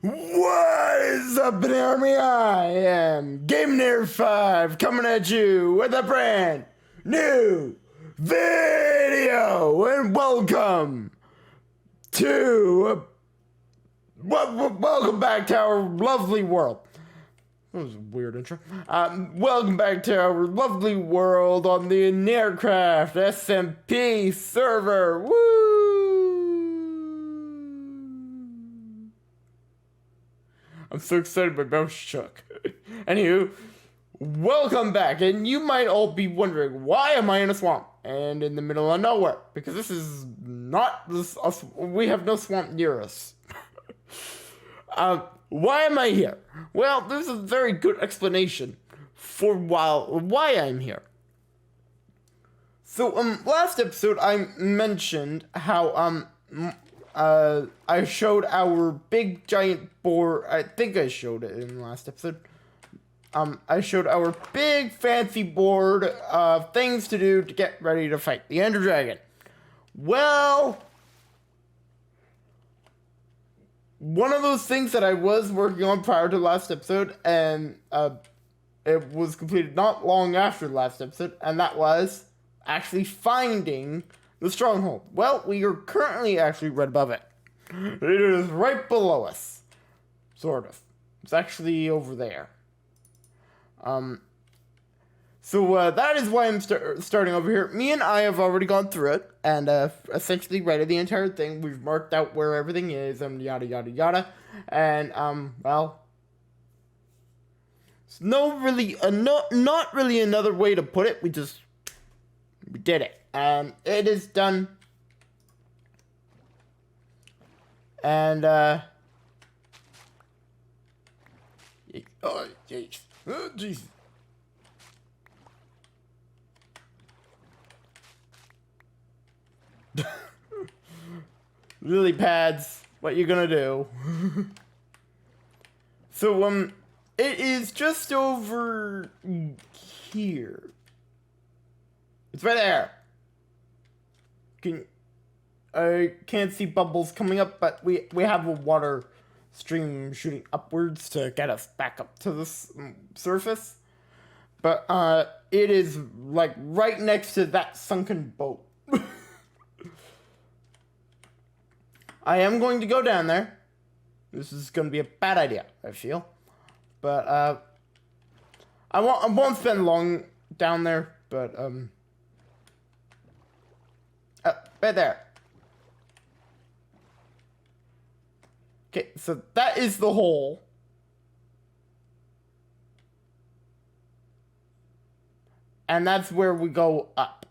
What is up, Army? I am Inator 5 coming at you with a brand new video, and welcome to welcome back to our lovely world. That was a weird intro. Welcome back to our lovely world on the Aircraft SMP server. Woo! I'm so excited my mouth shook. Anywho, welcome back, and you might all be wondering, why am I in a swamp and in the middle of nowhere? Because this is not we have no swamp near us. Why am I here? Well, there's a very good explanation for why I'm here. So, last episode I mentioned how, I showed our big giant board. I think I showed it in the last episode. I showed our big fancy board of things to do to get ready to fight the Ender Dragon. Well, one of those things that I was working on prior to last episode, and it was completed not long after the last episode, and that was actually finding the stronghold. Well, we are currently actually right above it. It is right below us. Sort of. It's actually over there. So that is why I'm starting over here. Me and I have already gone through it and essentially read the entire thing. We've marked out where everything is and yada yada yada. And well, it's not really another way to put it. We did it, and it is done. And oh jeez, oh jeez. Lily pads, what you gonna do? So it is just over here. It's right there. I can't see bubbles coming up, but we have a water stream shooting upwards to get us back up to this surface. But it is like right next to that sunken boat. I am going to go down there. This is going to be a bad idea, I feel. But I won't spend long down there, but right there. Okay, so that is the hole. And that's where we go up.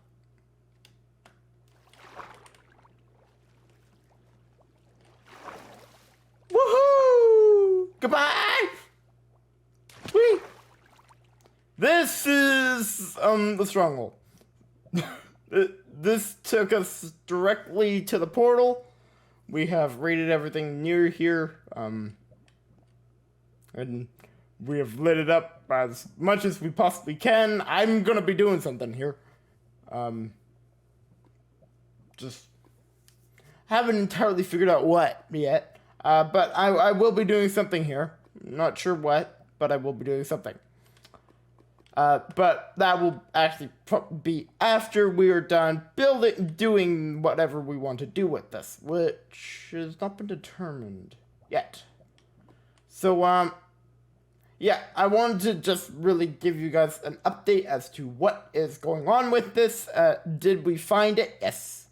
Woohoo! Goodbye! Whee! This is the stronghold. This took us directly to the portal. We have raided everything near here, and we have lit it up as much as we possibly can. I'm gonna be doing something here. Just haven't entirely figured out what yet. But I will be doing something here. Not sure what, but I will be doing something. But that will actually be after we are done doing whatever we want to do with this, which has not been determined yet. So, yeah, I wanted to just really give you guys an update as to what is going on with this. Did we find it? Yes.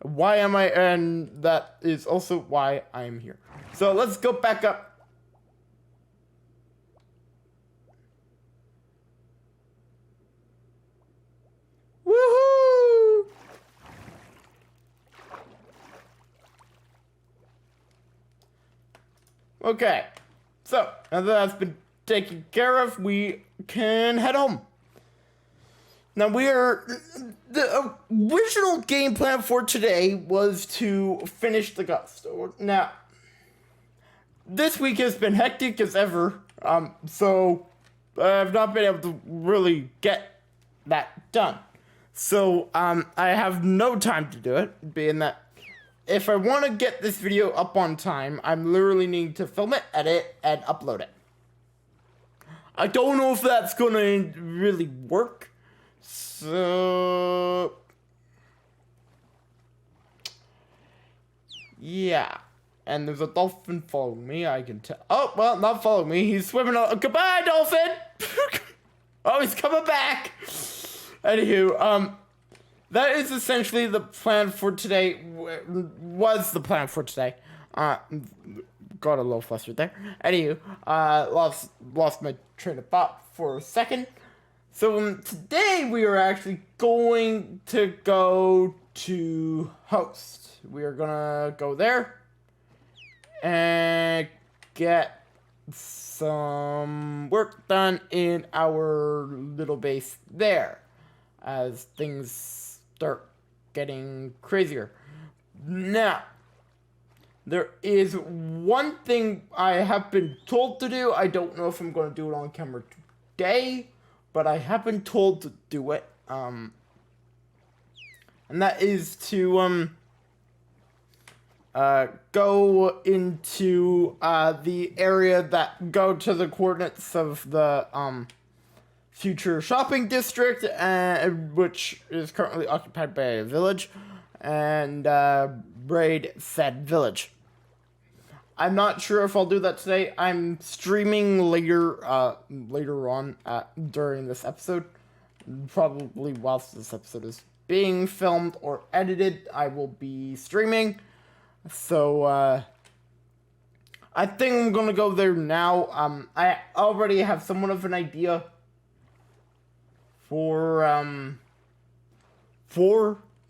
Why am I? And that is also why I'm here. So let's go back up. Woohoo! Okay, so now that that's been taken care of, we can head home. Now the original game plan for today was to finish the Ghost. Now, this week has been hectic as ever, so I've not been able to really get that done. So, I have no time to do it, being that if I want to get this video up on time, I'm literally needing to film it, edit, and upload it. I don't know if that's gonna really work. So yeah. And there's a dolphin following me, I can tell. Oh, well, not following me. He's swimming out. Goodbye, dolphin! Oh, he's coming back! Anywho, that is essentially the plan for today. Was the plan for today. Got a little flustered there. Anywho, lost my train of thought for a second. So today we are actually going to go to host. We are gonna go there and get some work done in our little base there as things start getting crazier. Now, there is one thing I have been told to do. I don't know if I'm going to do it on camera today, but I have been told to do it. And that is to go into the area that go to the coordinates of the future shopping district, which is currently occupied by a village, and raid said village. I'm not sure if I'll do that today. I'm streaming later on during this episode. Probably whilst this episode is being filmed or edited, I will be streaming. So, I think I'm gonna go there now. I already have somewhat of an idea for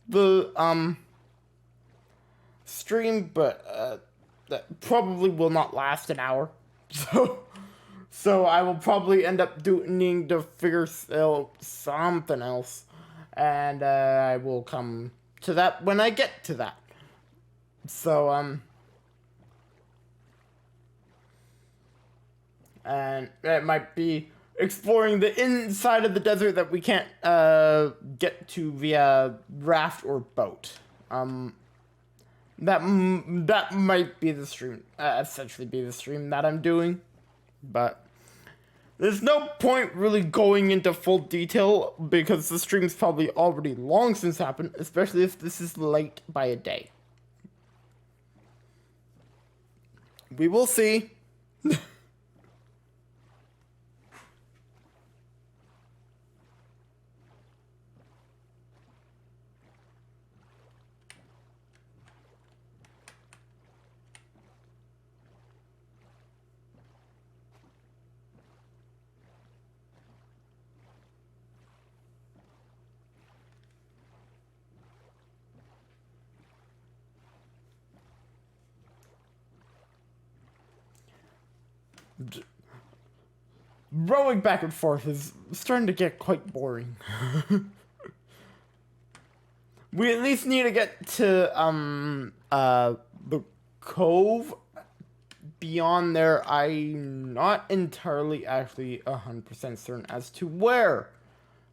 the, stream, but, that probably will not last an hour. So I will probably end up needing to figure out something else. And, I will come to that when I get to that. So, and it might be exploring the inside of the desert that we can't, get to via raft or boat. That might be the stream, essentially be the stream that I'm doing. But there's no point really going into full detail because the stream's probably already long since happened, especially if this is late by a day. We will see. Rowing back and forth is starting to get quite boring. We at least need to get to the cove. Beyond there, I'm not entirely actually 100% certain as to where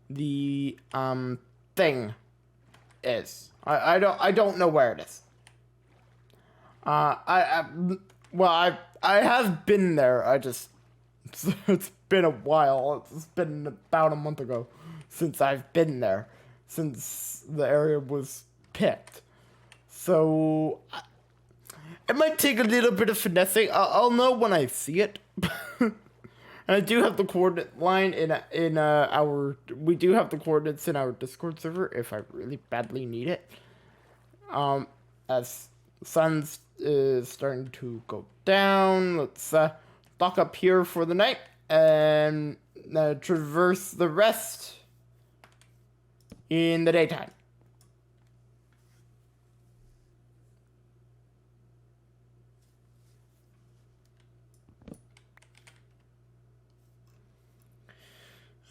the thing is. I don't know where it is. I have been there. It's been a while. It's been about a month ago since I've been there, since the area was picked. So it might take a little bit of finessing. I'll know when I see it. And I do have the coordinate line in our. We do have the coordinates in our Discord server if I really badly need it. As the sun's is starting to go down, let's dock up here for the night and traverse the rest in the daytime.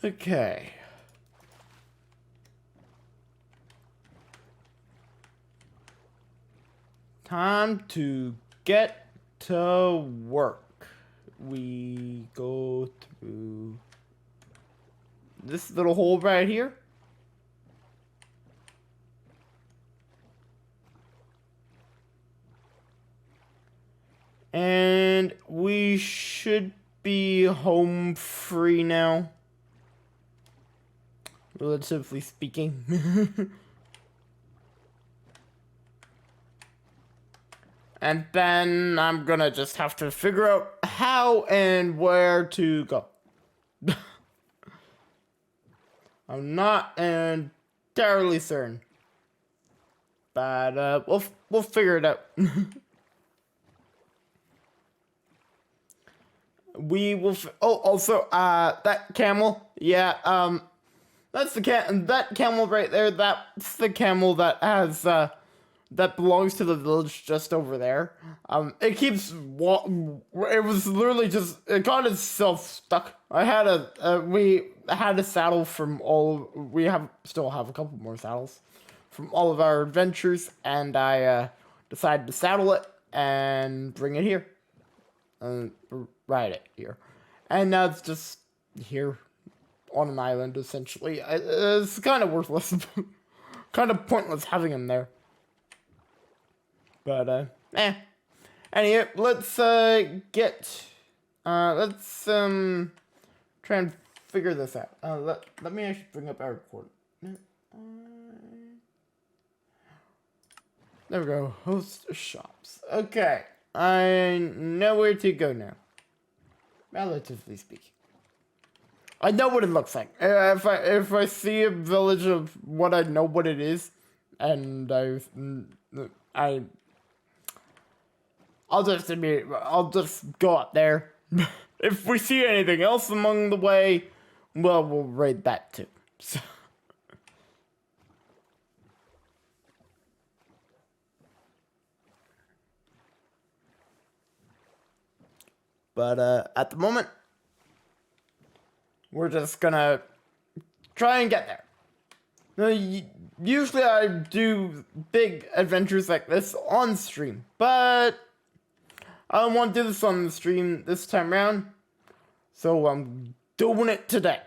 Okay. Time to get to work. We go through this little hole right here. And we should be home free now. Relatively speaking. And then I'm gonna just have to figure out how and where to go. I'm not entirely certain. But we'll figure it out. We will also that camel. Yeah, that's the that camel right there. That's the camel that has that belongs to the village just over there. It keeps it was literally just, it got itself stuck. I had we had a saddle from still have a couple more saddles from all of our adventures, and I decided to saddle it and bring it here. Ride it here. And now it's just here on an island, essentially. It's kind of worthless. Kind of pointless having him there. But, Anyway, let's, let's, try and figure this out. Let me actually bring up our record. There we go. Host shops. Okay. I know where to go now. Relatively speaking. I know what it looks like. If I see a village of what I know what it is, and I'll just go up there. If we see anything else along the way, well, we'll raid that too. So. But at the moment, we're just gonna try and get there. Now, usually I do big adventures like this on stream, but I don't want to do this on the stream this time around, so I'm doing it today.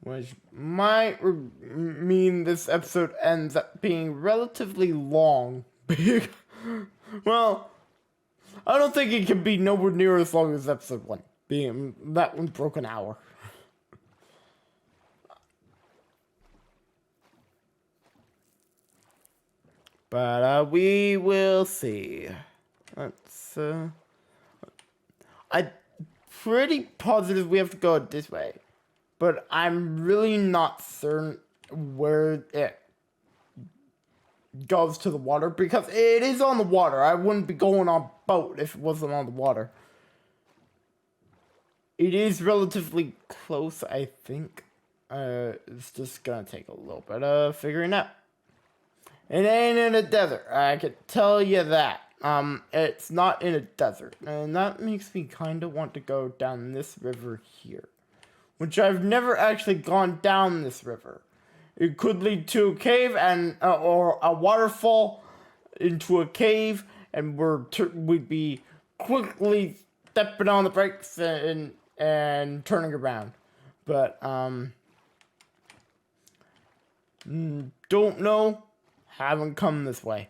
Which might mean this episode ends up being relatively long. Well, I don't think it can be nowhere near as long as episode 1. Being that one broke an hour. But we will see. Let's I'm pretty positive we have to go this way. But I'm really not certain where it goes to the water, because it is on the water. I wouldn't be going on a boat if it wasn't on the water. It is relatively close, I think. It's just gonna take a little bit of figuring out. It ain't in a desert, I can tell you that. It's not in a desert, and that makes me kind of want to go down this river here. Which I've never actually gone down this river. It could lead to a cave and or a waterfall into a cave, and we'd be quickly stepping on the brakes and turning around. But don't know. Haven't come this way.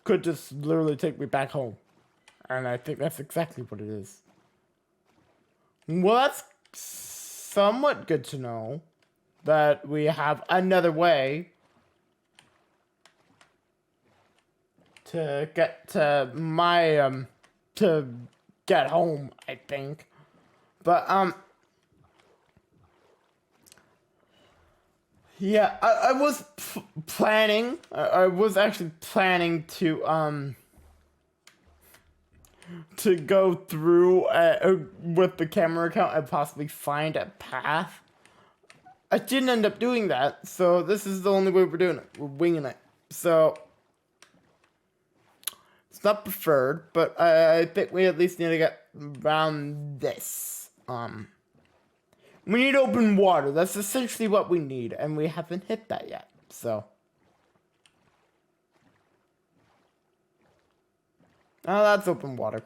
Could just literally take me back home, and I think that's exactly what it is. Well, that's somewhat good to know that we have another way to get to my to get home, I think. But yeah, I was planning. I was actually planning to go through with the camera account and possibly find a path. I didn't end up doing that, so this is the only way we're doing it. We're winging it. So it's not preferred, but I think we at least need to get around this. We need open water. That's essentially what we need, and we haven't hit that yet. So. Oh, that's open water.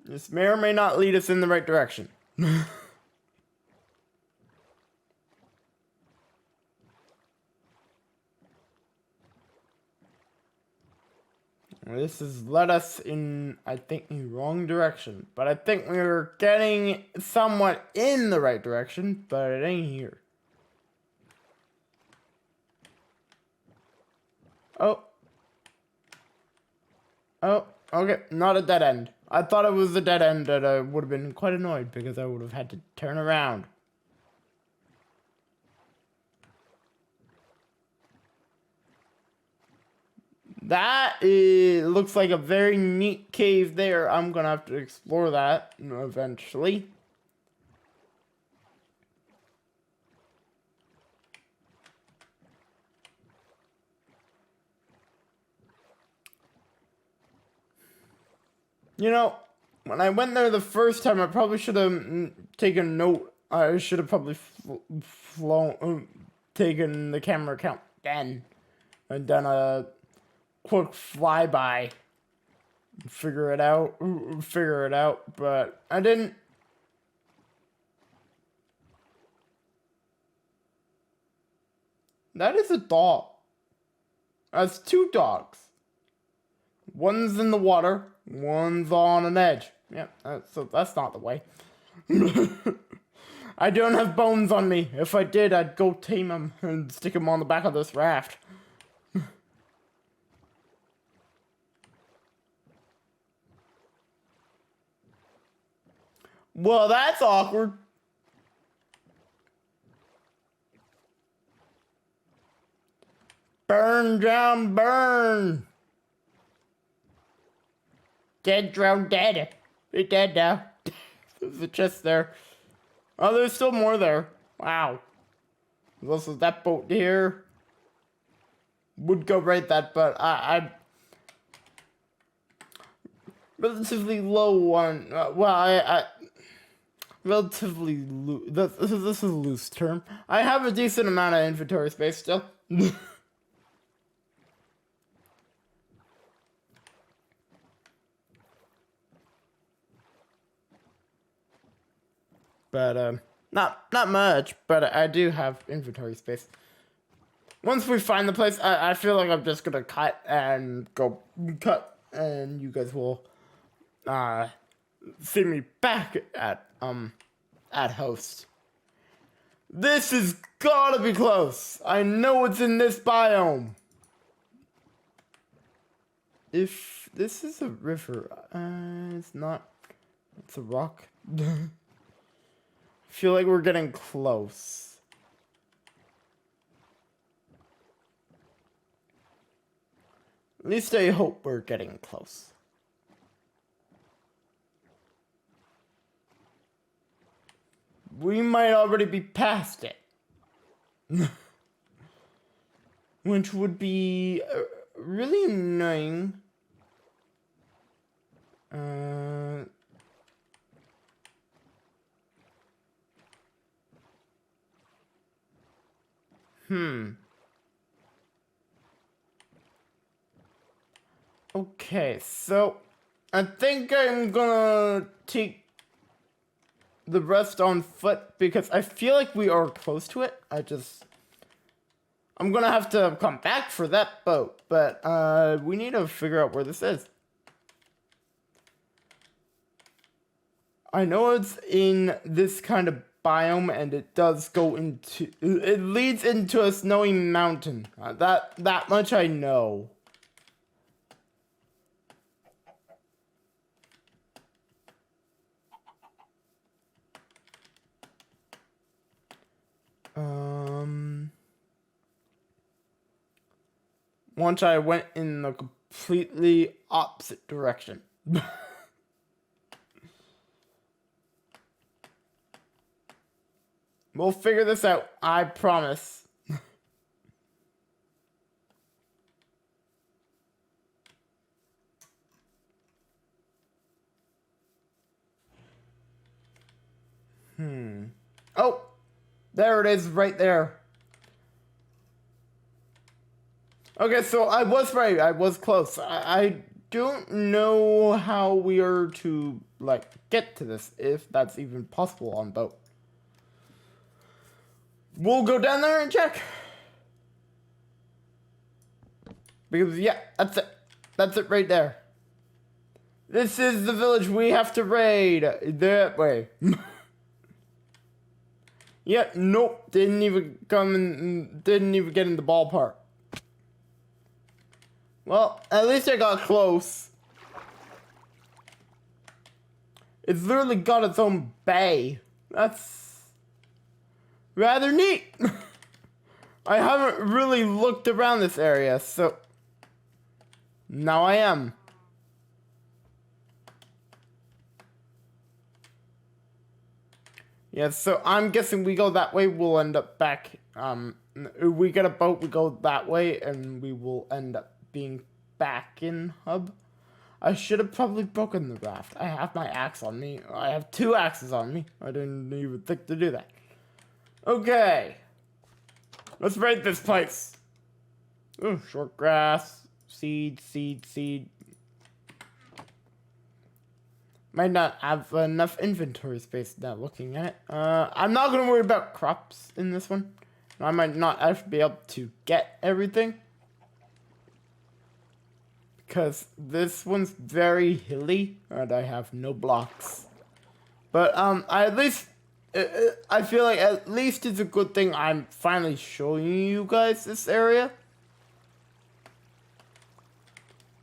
This may or may not lead us in the right direction. This has led us in, I think, the wrong direction. But I think we're getting somewhat in the right direction, but it ain't here. Oh. Oh, okay, not a dead end. I thought it was a dead end and I would have been quite annoyed because I would have had to turn around. That looks like a very neat cave there. I'm gonna have to explore that eventually. You know, when I went there the first time, I probably should have taken note. I should have probably taken the camera count then and done a quick flyby. Figure it out, but I didn't. That is a dog. That's two dogs. One's in the water, one's on an edge. Yeah, so that's not the way. I don't have bones on me. If I did, I'd go tame them and stick them on the back of this raft. Well, that's awkward. Burn, drown, burn. Dead, drown, dead. They're dead now. There's a chest there. Oh, there's still more there. Wow. There's also that boat here. Would go right that, but I'm relatively low on. I relatively loose. This is a loose term. I have a decent amount of inventory space still. But not much. But I do have inventory space. Once we find the place, I feel like I'm just gonna cut, and you guys will see me back at host. This has gotta be close. I know it's in this biome. If this is a river, it's not. It's a rock. I feel like we're getting close. At least I hope we're getting close. We might already be past it. Which would be really annoying. Okay, so I think I'm gonna take the rest on foot because I feel like we are close to it. I'm gonna have to come back for that boat, but we need to figure out where this is. I know it's in this kind of biome, and it does it leads into a snowy mountain. That much I know. Once I went in the completely opposite direction. We'll figure this out, I promise. Oh, there it is, right there. Okay, so I was right. I was close. I don't know how we are to, like, get to this, if that's even possible on boat. We'll go down there and check. Because, yeah, that's it. That's it right there. This is the village we have to raid. That way. Yeah, nope. Didn't even come in, didn't even get in the ballpark. Well, at least I got close. It's literally got its own bay. That's rather neat. I haven't really looked around this area, so now I am. Yeah, so I'm guessing we go that way, we'll end up back, if we get a boat, we go that way, and we will end up being back in hub. I should have probably broken the raft. I have my axe on me. I have 2 axes on me. I didn't even think to do that. Okay. Let's raid this place. Ooh, short grass. Seed. Might not have enough inventory space now looking at it. I'm not going to worry about crops in this one. I might not actually be able to get everything. Because this one's very hilly and I have no blocks. But I feel like at least it's a good thing I'm finally showing you guys this area.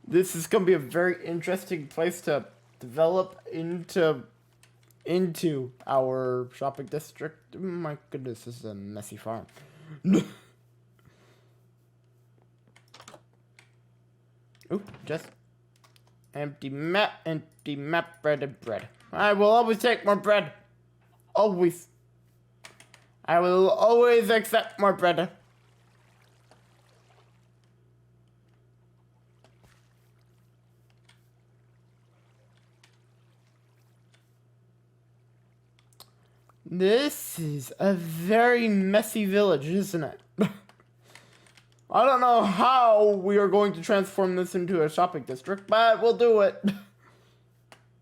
This is going to be a very interesting place to develop into our shopping district. My goodness, this is a messy farm. Ooh, just empty map, bread and bread. I will always take more bread. Always. I will always accept more bread. This is a very messy village, isn't it? I don't know how we are going to transform this into a shopping district, but we'll do it.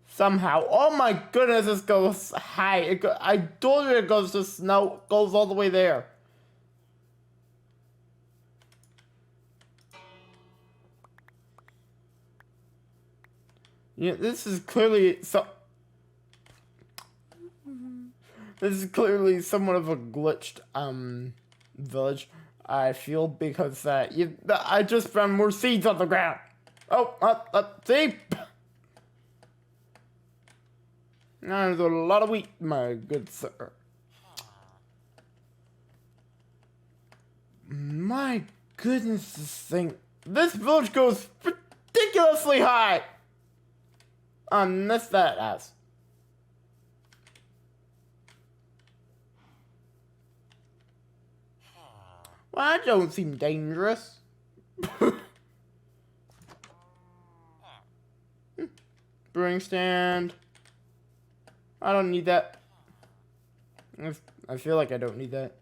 Somehow. Oh my goodness, this goes high. I told you it goes to snow, goes all the way there. Yeah, this is clearly somewhat of a glitched village. I feel because I just found more seeds on the ground. Oh, see? There's a lot of wheat, my good sir. My goodness, this village goes ridiculously high. Unless that ass. Well, that don't seem dangerous. Brewing stand. I don't need that. I feel like I don't need that.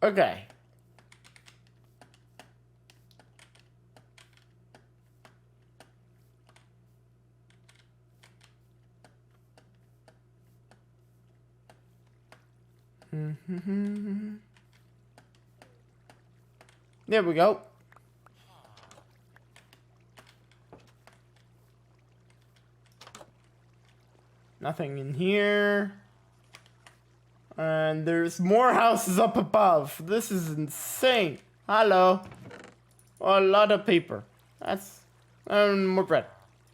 Okay. There we go. Nothing in here. And there's more houses up above. This is insane. Hello. A lot of paper. That's... more bread.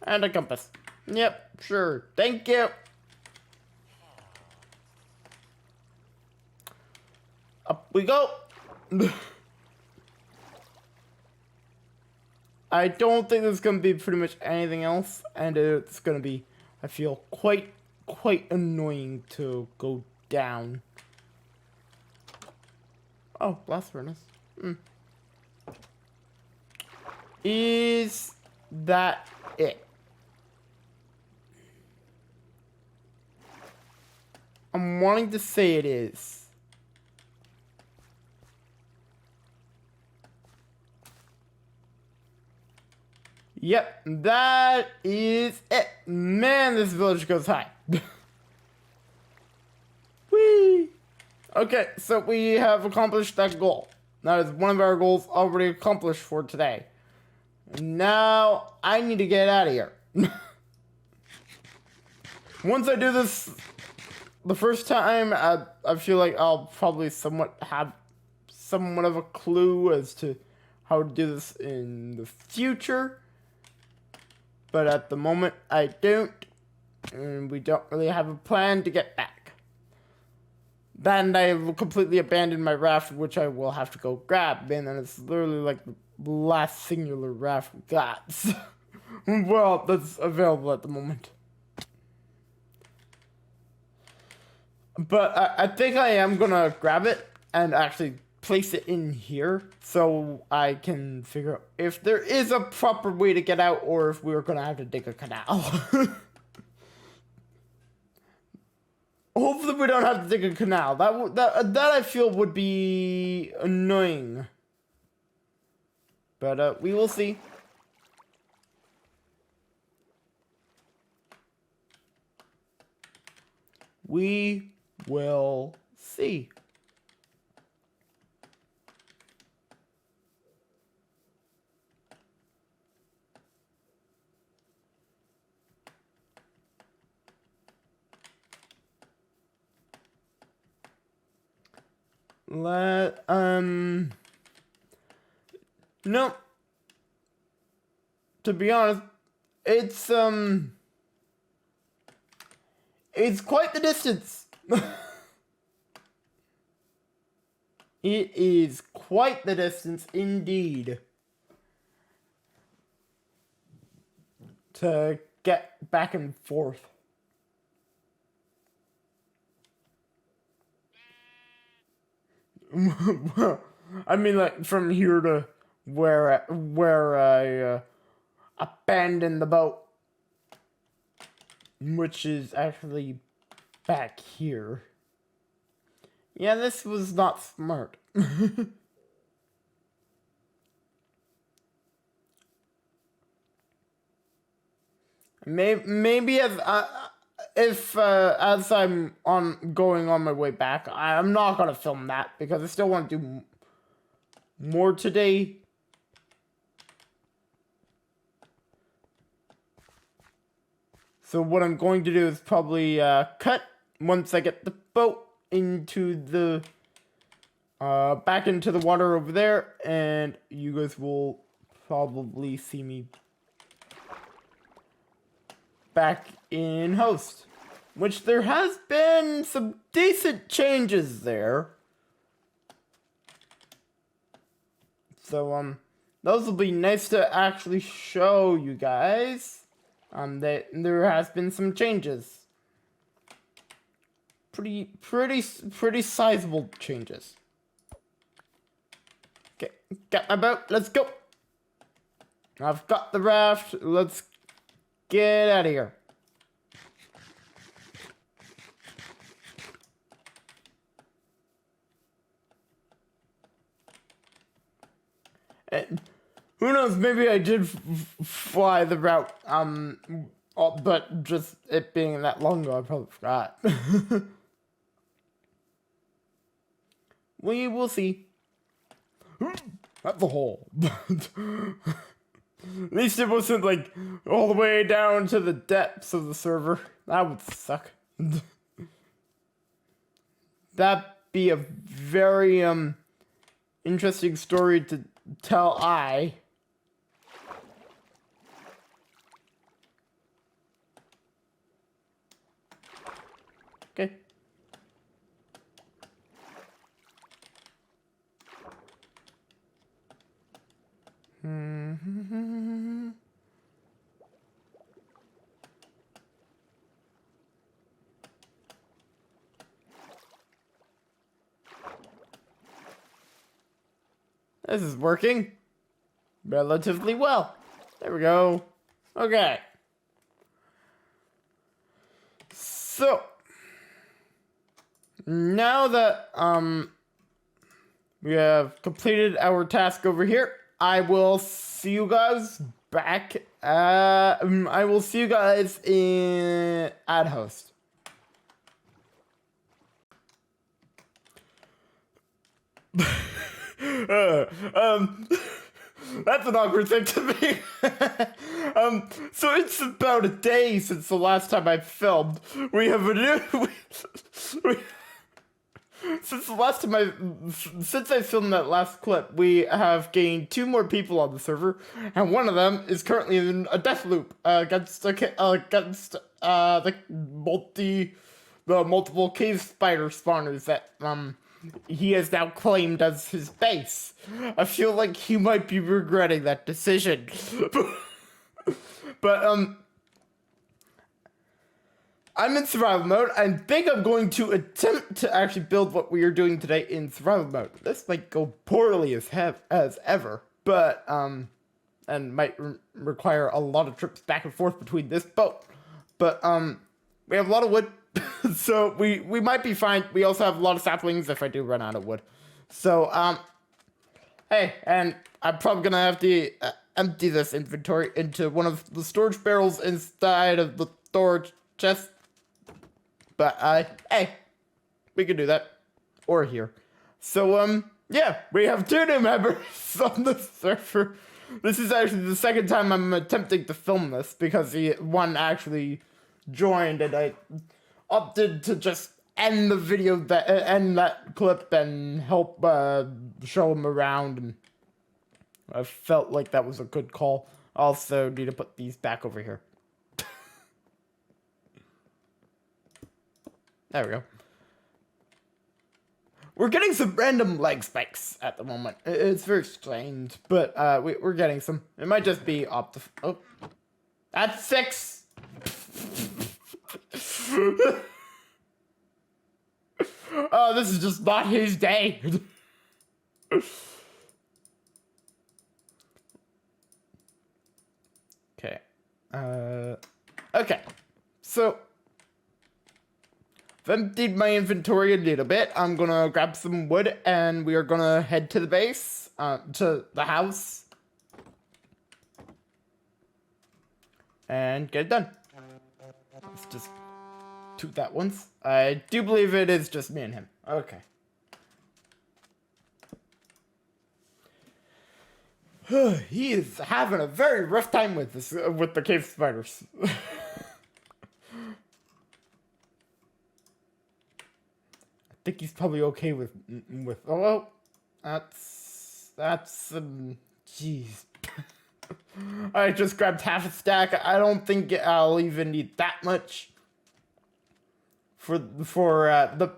And a compass. Yep, sure. Thank you. Up we go. I don't think there's going to be pretty much anything else. And it's going to be, I feel, quite annoying to go down. Oh, blast furnace. Is that it? I'm wanting to say it is. Yep, that is it. Man, this village goes high. Whee! Okay, so we have accomplished that goal. That is one of our goals already accomplished for today. Now, I need to get out of here. Once I do this the first time, I feel like I'll probably have somewhat of a clue as to how to do this in the future. But at the moment, I don't. And we don't really have a plan to get back. Then I will completely abandon my raft, which I will have to go grab. And then it's literally like the last singular raft we got. Well, that's available at the moment. But I think I am gonna grab it and actually place it in here so I can figure out if there is a proper way to get out or if we're gonna have to dig a canal. Hopefully we don't have to dig a canal. That I feel would be annoying. But we will see. We will see. No. To be honest, it's quite the distance. It is quite the distance indeed to get back and forth. Well, I mean, like from here to where I abandoned the boat, which is actually back here. Yeah, this was not smart. Maybe as I'm going on my way back, I'm not gonna film that because I still want to do more today. So what I'm going to do is probably cut once I get the boat into the back into the water over there, and you guys will probably see me back in host, which there has been some decent changes there. So those will be nice to actually show you guys. That there has been some changes. Pretty sizable changes. Okay, got my boat. Let's go. I've got the raft. Let's get out of here. And who knows? Maybe I did fly the route. But just it being that long ago, I probably forgot. We will see. That's a hole. At least it wasn't like all the way down to the depths of the server. That would suck. That'd be a very interesting story to tell. Okay. This is working relatively well. There we go. Okay. So now that we have completed our task over here, I will see you guys back. I will see you guys in ad host. That's an awkward thing to me. So it's about a day since the last time I filmed. We have a new. Since I filmed that last clip, we have gained 2 more people on the server, and one of them is currently in a death loop against the multiple cave spider spawners that he has now claimed as his base. I feel like he might be regretting that decision. But I'm in survival mode. I think I'm going to attempt to actually build what we are doing today in survival mode. This might go poorly as ever, but and might require a lot of trips back and forth between this boat. But we have a lot of wood, so we might be fine. We also have a lot of saplings if I do run out of wood. So hey, and I'm probably gonna have to empty this inventory into one of the storage barrels inside of the storage chest. But, hey, we can do that. Or here. So, yeah, we have 2 new members on the server. This is actually the second time I'm attempting to film this, because one actually joined, and I opted to just end the video, end that clip, and help, show him around, and I felt like that was a good call. Also, need to put these back over here. There we go. We're getting some random leg spikes at the moment. It's very strange, but we're getting some. It might just be oh, that's 6. Oh, this is just not his day. Okay. Okay. So I've emptied my inventory a little bit. I'm gonna grab some wood, and we are gonna head to the base, to the house, and get it done. Let's just toot that once. I do believe it is just me and him. Okay. He is having a very rough time with this, with the cave spiders. I think he's probably okay with oh, that's jeez. I just grabbed half a stack. I don't think I'll even need that much for the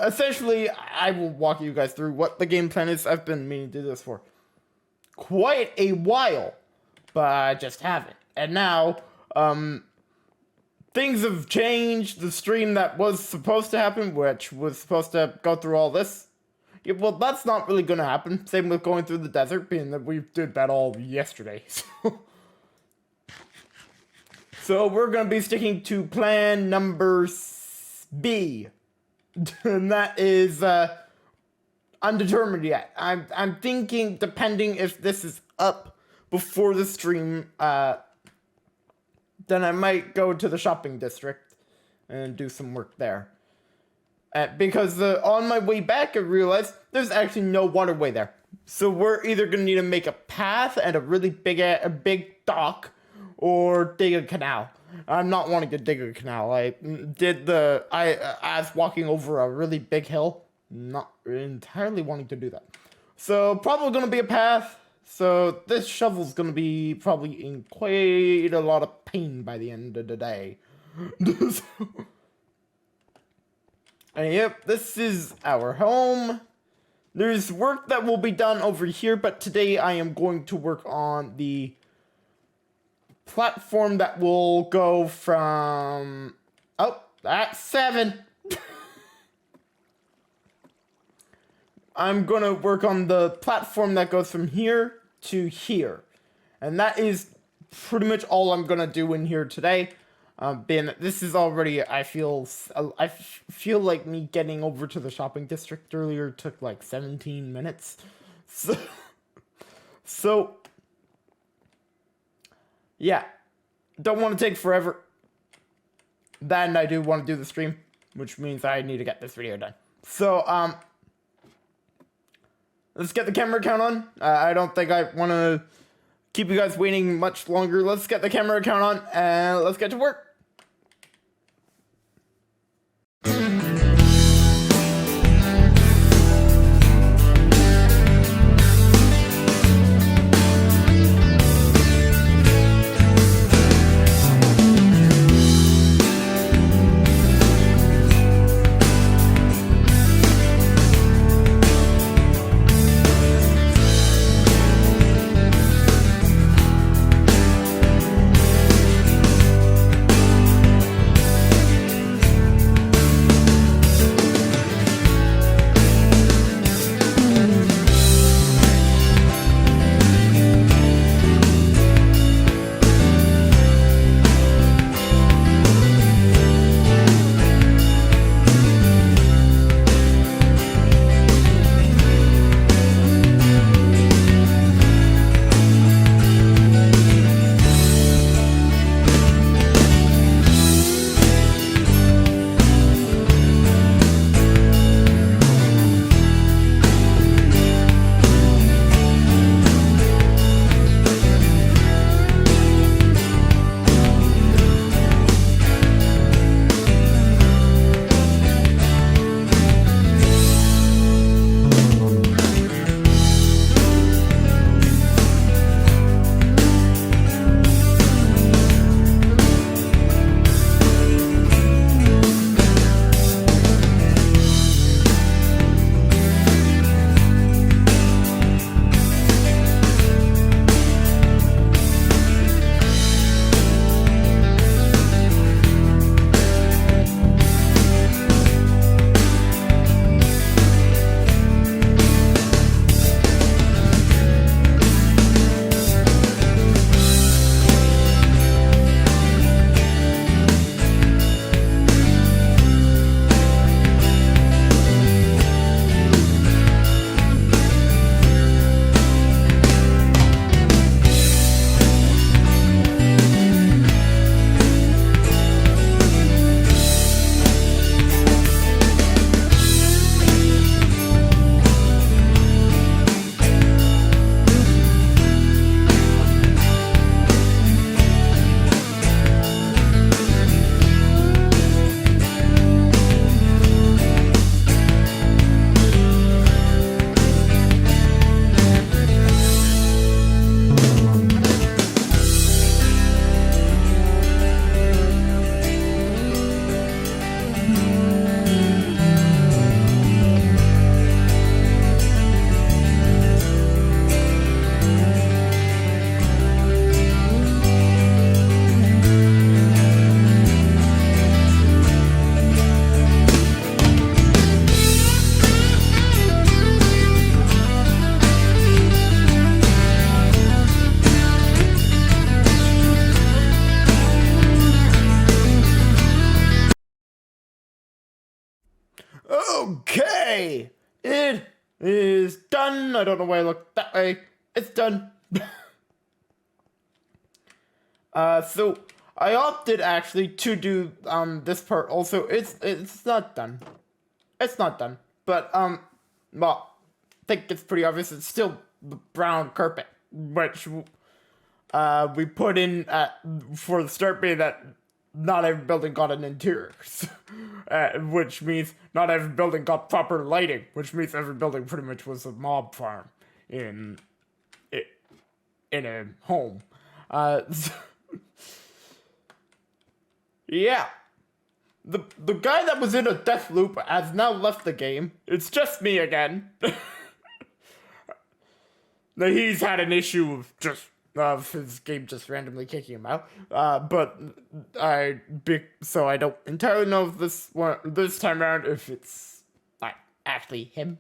essentially. I will walk you guys through what the game plan is. I've been meaning to do this for quite a while, but I just haven't. And now things have changed. The stream that was supposed to happen, which was supposed to go through all this, yeah, well, that's not really going to happen. Same with going through the desert, being that we did that all yesterday. So we're going to be sticking to plan number B. And that is undetermined yet. I'm thinking, depending if this is up before the stream, then I might go to the shopping district and do some work there. Because on my way back, I realized there's actually no waterway there. So we're either going to need to make a path and a really big dock, or dig a canal. I'm not wanting to dig a canal. I was walking over a really big hill, not entirely wanting to do that. So probably going to be a path. So this shovel's going to be probably in quite a lot of pain by the end of the day. And yep, this is our home. There's work that will be done over here, but today I am going to work on the platform that will go from... Oh, that's 7. I'm going to work on the platform that goes from here to here. And that is pretty much all I'm going to do in here today. Being that this is already, I feel like me getting over to the shopping district earlier took like 17 minutes. So yeah, don't want to take forever. Then I do want to do the stream, which means I need to get this video done. So, let's get the camera account on. I don't think I want to keep you guys waiting much longer. Let's get the camera account on, and let's get to work. Okay, it is done. I don't know why I look that way. It's done. So I opted actually to do this part also. It's not done. It's not done. But well, I think it's pretty obvious. It's still the brown carpet, which we put in for the start being that not every building got an interior, which means not every building got proper lighting, which means every building pretty much was a mob farm in a home. Yeah. The guy that was in a death loop has now left the game. It's just me again. He's had an issue with just his game just randomly kicking him out. So I don't entirely know if this time around if it's like actually him.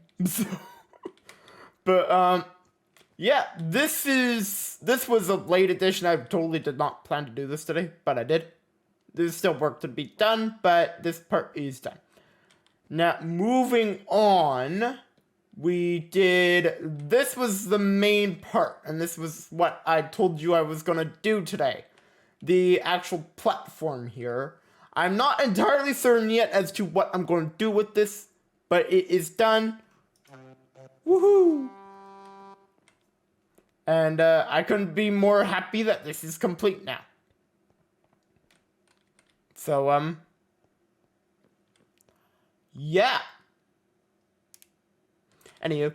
Yeah, this was a late edition. I totally did not plan to do this today, but I did. There's still work to be done, but this part is done. Now, moving on, this was the main part, and this was what I told you I was gonna do today. the actual platform here. I'm not entirely certain yet as to what I'm going to do with this, but it is done. Woohoo! And I couldn't be more happy that this is complete now. So, yeah. Anywho,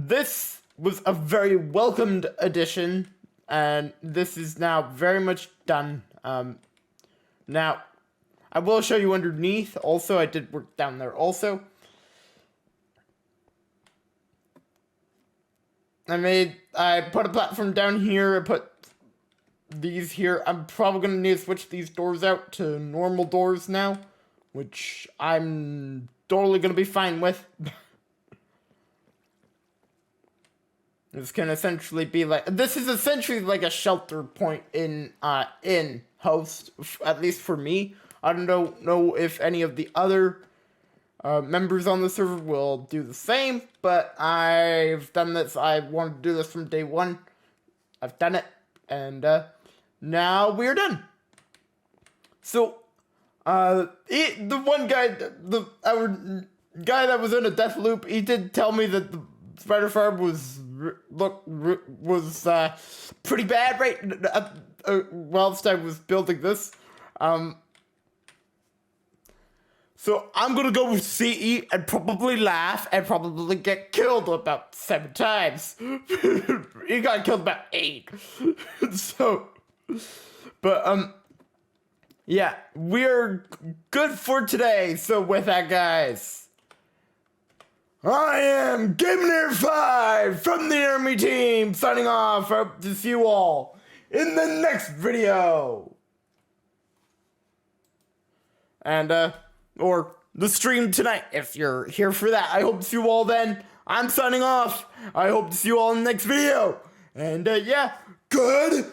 this was a very welcomed addition, and this is now very much done. Now, I will show you underneath. Also, I did work down there also. I put a platform down here, I put these here. I'm probably going to need to switch these doors out to normal doors now, which I'm totally going to be fine with. This can essentially be like, this is essentially like a shelter point in host, at least for me. I don't know if any of the other members on the server will do the same, but I've done this. I wanted to do this from day one. I've done it, and now we're done. So, the one guy, our guy that was in a death loop, he did tell me that the spider farm was pretty bad, right? Whilst I was building this, so I'm gonna go with CE and probably laugh and probably get killed about 7 times. He got killed about 8. So, but yeah, we're good for today. So with that, guys, I am Gamer 5 from the Army team signing off. I hope to see you all in the next video. And or the stream tonight, if you're here for that. I hope to see you all then. I'm signing off. I hope to see you all in the next video. And yeah, goodbye!